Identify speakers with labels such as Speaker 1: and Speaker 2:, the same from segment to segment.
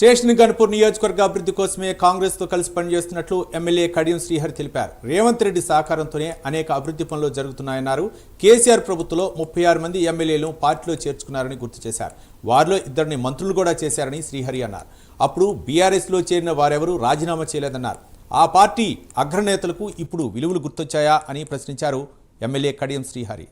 Speaker 1: Station Ghanpur నియోజకవర్గ అభివృద్ధి కోసమే కాంగ్రెస్ తో కలిసి పనిచేస్తున్నట్లు ఎమ్మెల్యే కడియం శ్రీహరి తెలిపారు. రేవంత్ రెడ్డి సహకారంతోనే అనేక అభివృద్ధి పనులు జరుగుతున్నాయన్నారు. కేసీఆర్ ప్రభుత్వంలో 36 మంది ఎమ్మెల్యేలు పార్టీలో చేర్చుకున్నారని గుర్తు చేశారు. వారిలో 2 మంత్రులు కూడా చేశారని శ్రీహరి అన్నారు. అప్పుడు బీఆర్ఎస్ లో చేరిన వారెవరూ రాజీనామా చేయలేదన్నారు. ఆ పార్టీ అగ్రనేతలకు ఇప్పుడు విలువలు గుర్తొచ్చాయా అని ప్రశ్నించారు ఎమ్మెల్యే కడియం శ్రీహరి.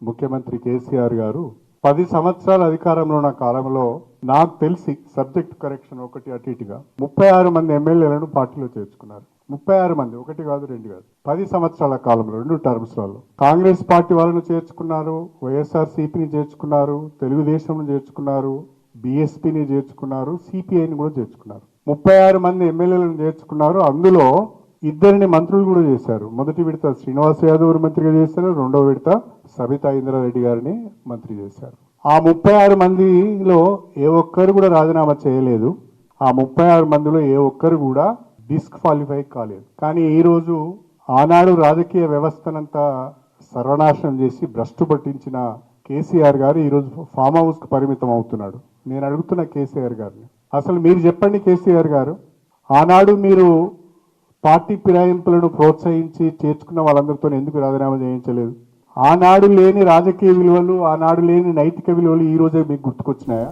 Speaker 2: ముఖ్యమంత్రి కేసీఆర్ గారు 10 సంవత్సరాల అధికారంలో ఉన్న కాలంలో నాకు తెలిసి సబ్జెక్ట్ కరెక్షన్ ఒకటి అటు ఇటుగా 36 మంది ఎమ్మెల్యేలను పార్టీలో చేర్చుకున్నారు. 36 మంది, 1 కాదు 2 కాదు, 10 సంవత్సరాల కాలంలో 2 టర్మ్స్లలో కాంగ్రెస్ పార్టీ వాళ్ళను చేర్చుకున్నారు, వైఎస్ఆర్సీపీని చేర్చుకున్నారు, తెలుగుదేశంను చేర్చుకున్నారు, బీఎస్పీని చేర్చుకున్నారు, సిపిఐని కూడా చేర్చుకున్నారు. 36 మంది ఎమ్మెల్యేలను చేర్చుకున్నారు. అందులో 2 మంత్రులు కూడా చేశారు. మొదటి విడత శ్రీనివాస్ యాదవ్ మంత్రిగా చేశారు, రెండవ విడత సబితా ఇంద్రారెడ్డి గారిని మంత్రి చేశారు. ఆ 36 మందిలో ఏ ఒక్కరు కూడా రాజీనామా చేయలేదు. ఆ 36 మందిలో ఏ ఒక్కరు కూడా డిస్క్వాలిఫై కాలేదు. కానీ ఈరోజు ఆనాడు రాజకీయ వ్యవస్థనంతా సర్వనాశనం చేసి భ్రష్టు పట్టించిన కేసీఆర్ గారు ఈరోజు ఫామ్ హౌస్ కు పరిమితం అవుతున్నాడు. నేను అడుగుతున్న కేసీఆర్ గారిని, అసలు మీరు చెప్పండి కేసీఆర్ గారు, ఆనాడు మీరు పార్టీ ఫిరాయింపులను ప్రోత్సహించి చేర్చుకున్న వాళ్ళందరితో ఎందుకు రాజీనామా చేయించలేదు? ఆనాడు లేని రాజకీయ విలువలు, ఆనాడు లేని నైతిక విలువలు ఈ రోజే మీకు గుర్తుకొచ్చినాయా?